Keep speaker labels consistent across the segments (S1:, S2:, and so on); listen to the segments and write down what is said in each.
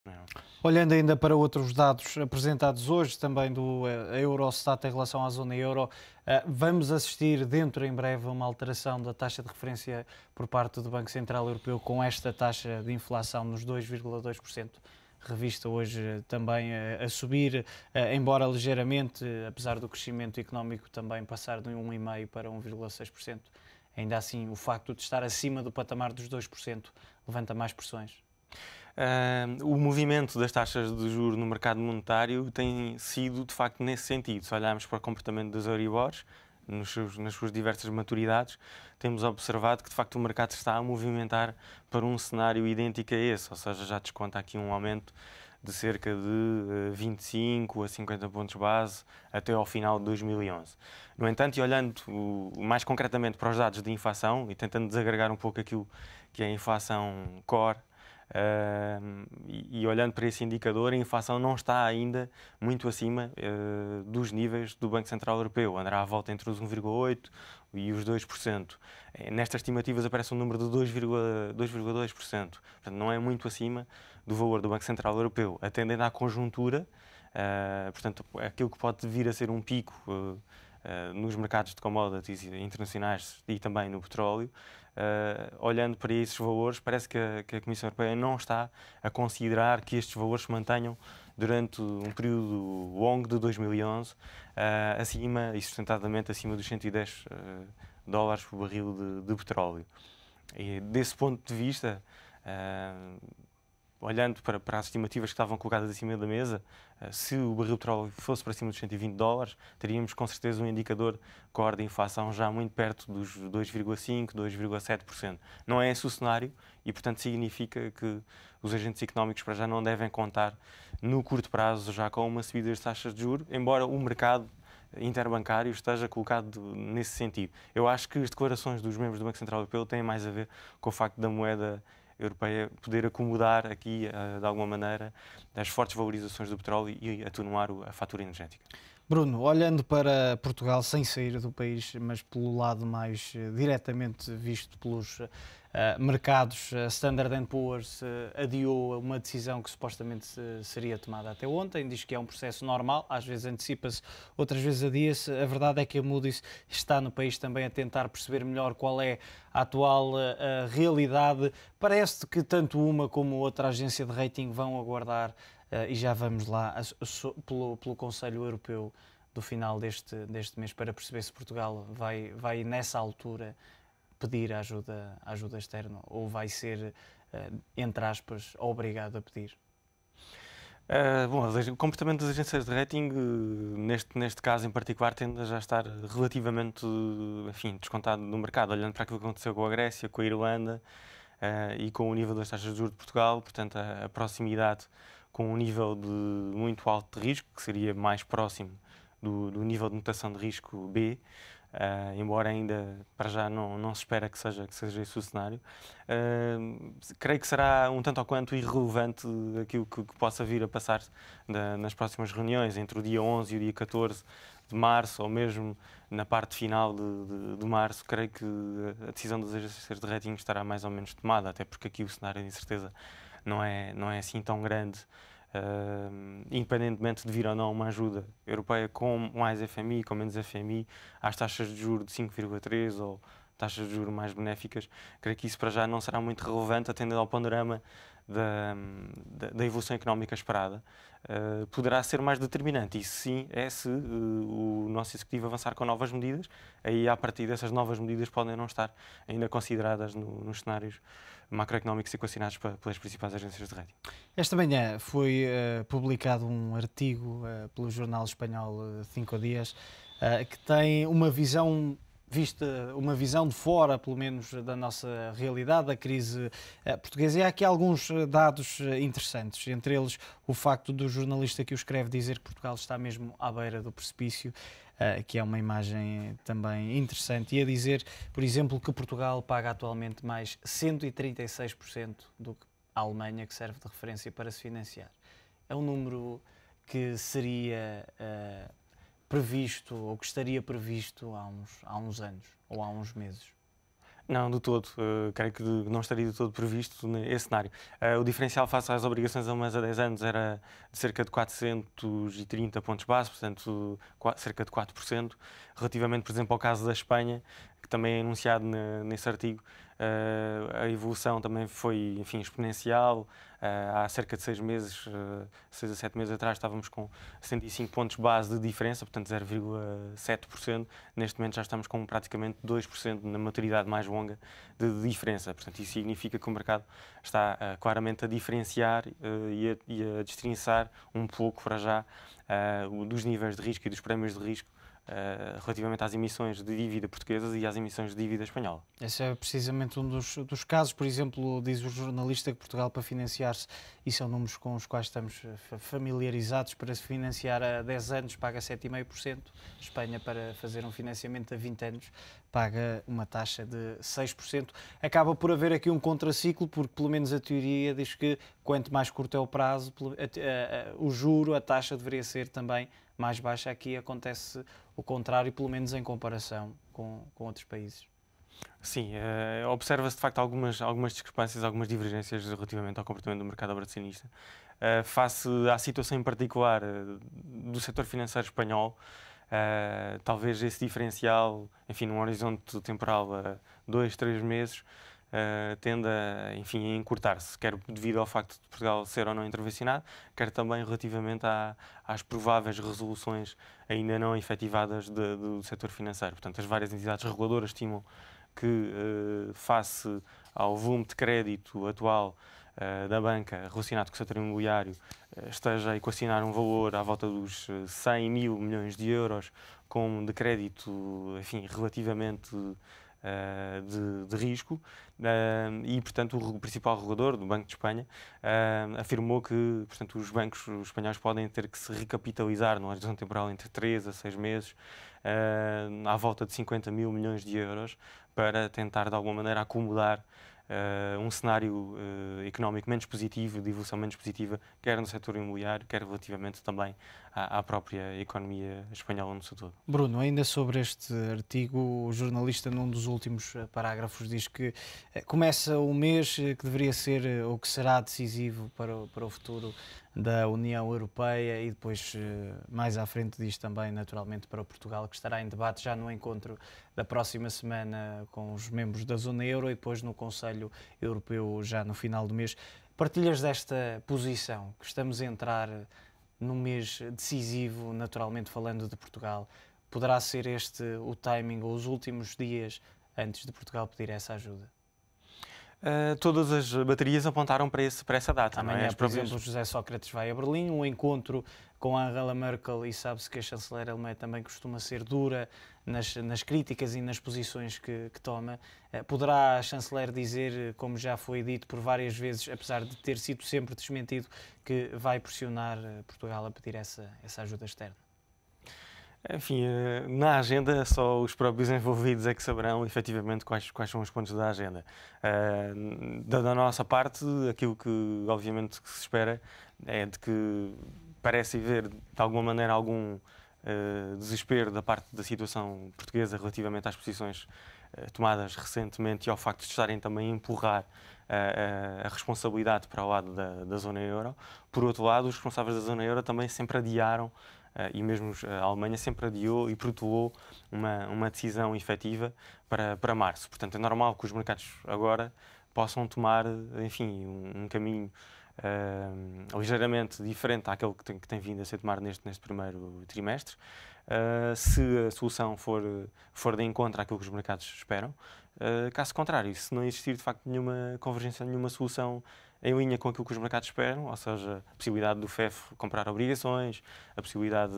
S1: Não.
S2: Olhando ainda para outros dados apresentados hoje, também do Eurostat em relação à zona euro, vamos assistir dentro em breve a uma alteração da taxa de referência por parte do Banco Central Europeu com esta taxa de inflação nos 2,2%, revista hoje também a subir, embora ligeiramente, apesar do crescimento económico também passar de 1,5% para 1,6%. Ainda assim, o facto de estar acima do patamar dos 2% levanta mais pressões.
S1: O movimento das taxas de juros no mercado monetário tem sido, de facto, nesse sentido. Se olharmos para o comportamento das Euribors, nas suas diversas maturidades, temos observado que, de facto, o mercado se está a movimentar para um cenário idêntico a esse, ou seja, já desconta aqui um aumento de cerca de 25 a 50 pontos base até ao final de 2011. No entanto, e olhando mais concretamente para os dados de inflação e tentando desagregar um pouco aquilo que é a inflação core, e olhando para esse indicador, a inflação não está ainda muito acima dos níveis do Banco Central Europeu, andará à volta entre os 1,8% e os 2%. Nestas estimativas aparece um número de 2,2%, portanto não é muito acima do valor do Banco Central Europeu, atendendo à conjuntura, portanto aquilo que pode vir a ser um pico nos mercados de commodities internacionais e também no petróleo. Olhando para esses valores, parece que a Comissão Europeia não está a considerar que estes valores se mantenham durante um período longo de 2011, acima e sustentadamente acima dos 110 dólares por barril de petróleo. E desse ponto de vista, olhando para as estimativas que estavam colocadas acima da mesa, se o barril de petróleo fosse para cima dos 120 dólares, teríamos com certeza um indicador core de inflação já muito perto dos 2,5%, 2,7%. Não é esse o cenário e, portanto, significa que os agentes económicos para já não devem contar no curto prazo já com uma subida das taxas de juros, embora o mercado interbancário esteja colocado nesse sentido. Eu acho que as declarações dos membros do Banco Central Europeu têm mais a ver com o facto da moeda europeia poder acomodar aqui, de alguma maneira, as fortes valorizações do petróleo e atenuar a fatura energética.
S2: Bruno, olhando para Portugal, sem sair do país, mas pelo lado mais diretamente visto pelos mercados, Standard & Poor's adiou uma decisão que supostamente seria tomada até ontem, diz que é um processo normal, às vezes antecipa-se, outras vezes adia-se. A verdade é que a Moody's está no país também a tentar perceber melhor qual é a atual realidade. Parece que tanto uma como outra agência de rating vão aguardar e já vamos lá pelo Conselho Europeu do final deste mês para perceber se Portugal vai nessa altura pedir ajuda externa ou vai ser, entre aspas, obrigado a pedir.
S1: Bom, o comportamento das agências de rating, neste caso em particular, tende a já estar relativamente, enfim, descontado no mercado, olhando para aquilo que aconteceu com a Grécia, com a Irlanda e com o nível das taxas de juros de Portugal, portanto, a proximidade com um nível de muito alto de risco, que seria mais próximo do nível de notação de risco B, embora ainda para já não se espera que seja esse o cenário. Creio que será um tanto ou quanto irrelevante aquilo que possa vir a passar nas próximas reuniões, entre o dia 11 e o dia 14 de março, ou mesmo na parte final de março. Creio que a decisão das agências de rating estará mais ou menos tomada, até porque aqui o cenário de incerteza não é assim tão grande, independentemente de vir ou não uma ajuda europeia com mais FMI, com menos FMI, às taxas de juros de 5,3 ou taxas de juros mais benéficas. Creio que isso para já não será muito relevante, atendendo ao panorama da evolução económica esperada. Poderá ser mais determinante, e sim é se o nosso Executivo avançar com novas medidas, aí a partir dessas novas medidas podem não estar ainda consideradas nos cenários macroeconómicos equacionados pelas principais agências de rating.
S2: Esta manhã foi publicado um artigo pelo jornal espanhol Cinco Dias que tem uma visão de fora, pelo menos, da nossa realidade, da crise portuguesa. E há aqui alguns dados interessantes, entre eles o facto do jornalista que o escreve dizer que Portugal está mesmo à beira do precipício, que é uma imagem também interessante, e a dizer, por exemplo, que Portugal paga atualmente mais 136% do que a Alemanha, que serve de referência para se financiar. É um número que seria previsto, ou que estaria previsto há uns anos, ou há uns meses.
S1: Não, de todo. Creio que não estaria de todo previsto esse cenário. O diferencial face às obrigações alemãs a 10 anos era de cerca de 430 pontos base, portanto, cerca de 4%. Relativamente, por exemplo, ao caso da Espanha, que também é enunciado nesse artigo, a evolução também foi, enfim, exponencial. Há cerca de 6 meses, 6 a 7 meses atrás, estávamos com 75 pontos base de diferença, portanto 0,7%. Neste momento já estamos com praticamente 2% na maturidade mais longa de diferença. Portanto, isso significa que o mercado está claramente a diferenciar e a destrinçar um pouco para já dos níveis de risco e dos prémios de risco relativamente às emissões de dívida portuguesas e às emissões de dívida espanhola.
S2: Esse é precisamente um dos casos. Por exemplo, diz o jornalista que Portugal, para financiar-se, e são números com os quais estamos familiarizados, para se financiar a 10 anos paga 7,5%. Espanha, para fazer um financiamento a 20 anos, paga uma taxa de 6%. Acaba por haver aqui um contraciclo, porque pelo menos a teoria diz que quanto mais curto é o prazo, o juro, a taxa deveria ser também mais baixa. Aqui acontece o contrário, pelo menos em comparação com outros países.
S1: Sim, observa-se de facto algumas discrepâncias, algumas divergências relativamente ao comportamento do mercado abracionista. Face à situação em particular do setor financeiro espanhol, talvez esse diferencial, enfim, num horizonte temporal a 2, 3 meses, tende a, enfim, a encurtar-se, quer devido ao facto de Portugal ser ou não intervencionado, quer também relativamente às prováveis resoluções ainda não efetivadas do setor financeiro. Portanto, as várias entidades reguladoras estimam que, face ao volume de crédito atual da banca relacionado com o setor imobiliário, esteja a equacionar um valor à volta dos 100 mil milhões de euros de crédito, enfim, relativamente de risco, e, portanto, o principal regulador do Banco de Espanha afirmou que, portanto, os bancos espanhóis podem ter que se recapitalizar no horizonte temporal entre 3 a 6 meses, à volta de 50 mil milhões de euros, para tentar, de alguma maneira, acomodar um cenário económico menos positivo, de evolução menos positiva, quer no setor imobiliário, quer relativamente também à própria economia espanhola no seu todo.
S2: Bruno, ainda sobre este artigo, o jornalista, num dos últimos parágrafos, diz que começa o mês que deveria ser ou que será decisivo para o futuro da União Europeia, e depois, mais à frente, diz também, naturalmente, para o Portugal, que estará em debate já no encontro da próxima semana com os membros da Zona Euro e depois no Conselho Europeu já no final do mês. Partilhas desta posição, que estamos a entrar num mês decisivo, naturalmente falando de Portugal? Poderá ser este o timing ou os últimos dias antes de Portugal pedir essa ajuda?
S1: Todas as baterias apontaram para essa data.
S2: Amanhã,
S1: não é?
S2: por exemplo, José Sócrates vai a Berlim, um encontro com a Angela Merkel, e sabe-se que a chanceler alemã também costuma ser dura nas críticas e nas posições que toma. Poderá a chanceler dizer, como já foi dito por várias vezes, apesar de ter sido sempre desmentido, que vai pressionar Portugal a pedir essa ajuda externa?
S1: Enfim, na agenda só os próprios envolvidos é que saberão efetivamente quais são os pontos da agenda. Da nossa parte, aquilo que obviamente que se espera é de que parece haver de alguma maneira algum desespero da parte da situação portuguesa relativamente às posições tomadas recentemente e ao facto de estarem também a empurrar a responsabilidade para o lado da zona euro. Por outro lado, os responsáveis da zona euro também sempre adiaram e mesmo a Alemanha sempre adiou e protelou uma decisão efetiva para março. Portanto, é normal que os mercados agora possam tomar, enfim, um caminho ligeiramente diferente àquele que tem vindo a ser tomado neste primeiro trimestre. Se a solução for de encontro àquilo que os mercados esperam. Caso contrário, se não existir de facto nenhuma convergência, nenhuma solução em linha com aquilo que os mercados esperam, ou seja, a possibilidade do FEF comprar obrigações, a possibilidade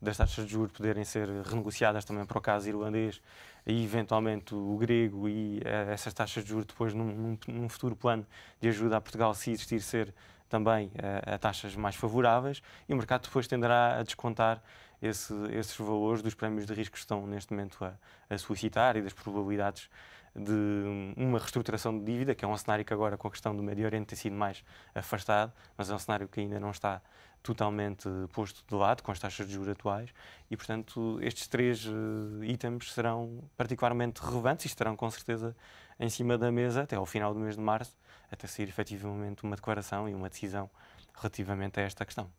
S1: das taxas de juros poderem ser renegociadas também para o caso irlandês e eventualmente o grego, e essas taxas de juros depois num futuro plano de ajuda a Portugal, se existir, ser também a taxas mais favoráveis, e o mercado depois tenderá a descontar esses valores dos prémios de risco que estão neste momento a solicitar e das probabilidades de uma reestruturação de dívida, que é um cenário que agora, com a questão do Médio Oriente, tem sido mais afastado, mas é um cenário que ainda não está totalmente posto de lado, com as taxas de juros atuais, e, portanto, estes três itens serão particularmente relevantes e estarão, com certeza, em cima da mesa até ao final do mês de março, até sair efetivamente uma declaração e uma decisão relativamente a esta questão.